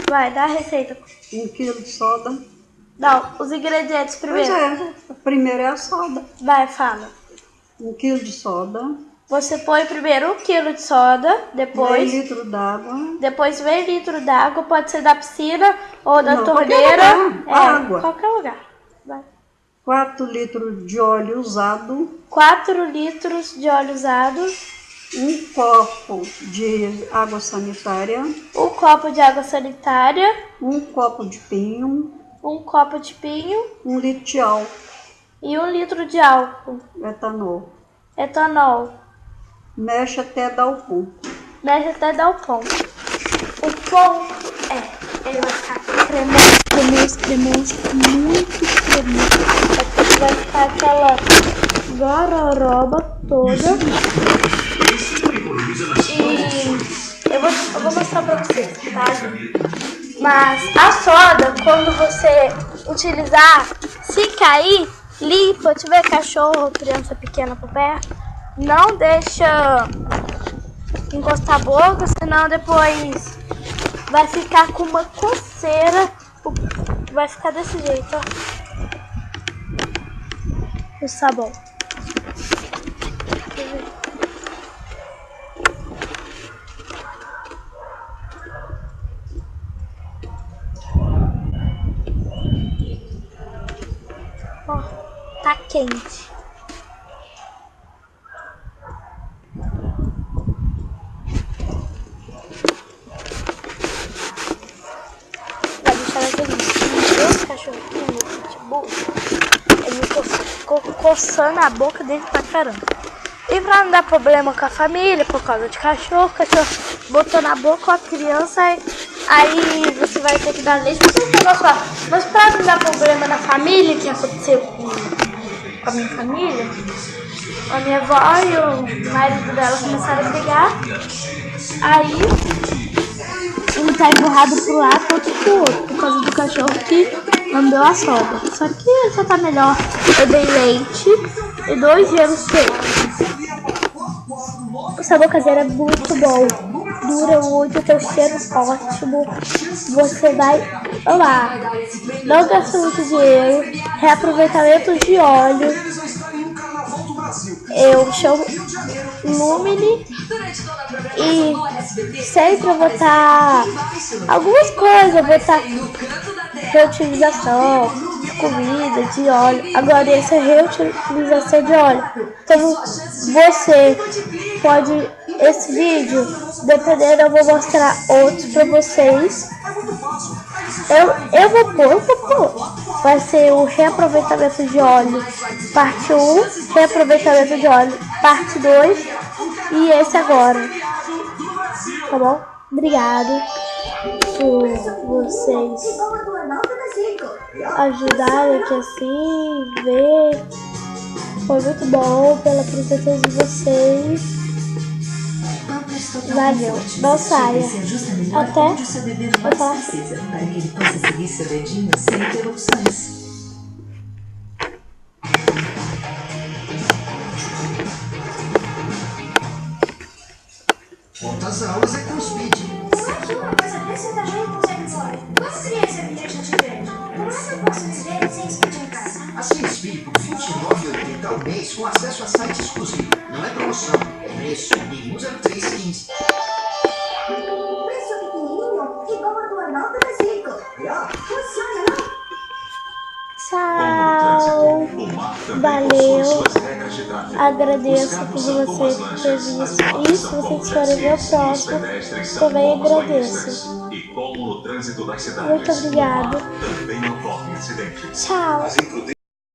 Vai, dá a receita. 1 quilo de soda. Não, os ingredientes primeiro. Pois é, primeiro é a soda. Vai, fala. 1 quilo de soda. Você põe primeiro 1 quilo de soda, depois... Meio litro d'água. Depois meio litro d'água, pode ser da piscina ou da Não, torneira. qualquer lugar, água. Qualquer lugar. Vai. 4 litros de óleo usado. 4 litros de óleo usado. 1 copo de água sanitária. 1 copo de água sanitária. 1 copo de pinho. 1 copo de pinho. 1 litro de álcool. E 1 litro de álcool. Etanol. Mexe até dar o ponto. Mexe até dar o ponto. O ponto ele vai ficar cremoso, muito cremoso. Vai ficar aquela gororoba toda. E eu vou mostrar pra vocês, tá? Mas a soda, quando você utilizar, se cair, limpa. Tiver cachorro ou criança pequena por perto, não deixa encostar a boca, senão depois vai ficar com uma coceira. Vai ficar desse jeito, ó. O sabão. Ó, tá quente. Vai deixar aquele esse cachorrinho, pitbull, ele ficou coçando a boca dele pra caramba. E pra não dar problema com a família, por causa de cachorro botou na boca a criança, aí você vai ter que dar leite. Mas pra não dar problema na família, que aconteceu com a minha família, a minha avó e o marido dela começaram a brigar. Aí um tá empurrado pro lado, outro pro outro, por causa do cachorro que lambeu a soda. Só que já tá melhor. Eu dei leite e 2 gelos quentes. O sabor caseiro é muito bom. Dura muito, tem um cheiro ótimo. Você vai amar. Não gasta muito dinheiro. Reaproveitamento de óleo. Eu chamo Lumine. E sempre eu vou estar algumas coisas. Eu vou estar reutilização de comida, de óleo. Agora esse é reutilização de óleo. Então você pode, esse vídeo, dependendo, eu vou mostrar outros pra vocês. Eu vou pôr. Vai ser o reaproveitamento de óleo parte 1, reaproveitamento de óleo parte 2 e esse agora. Tá bom? Obrigado por vocês ajudarem aqui assim, ver. Foi muito bom pela presença de vocês. Valeu, não saia. Até. Para que ele possa seguir seu dedinho sem interrupções. Quantas aulas é com o Speed? Será que uma coisa dessa também consegue voar? Quando criança vira gente grande, como é que eu posso viver sem Speed em casa? Assine Speed por R$ 29,80 ao mês com acesso a site exclusivo. Não é promoção, é preço. Ligue 103 15. Preço pequenininho, igual a tua nota da Zico. Funciona, não? Tchau. Valeu. Agradeço por você ter visto. E se vocês forem ver o próximo, também agradeço. Muito obrigado. Tchau.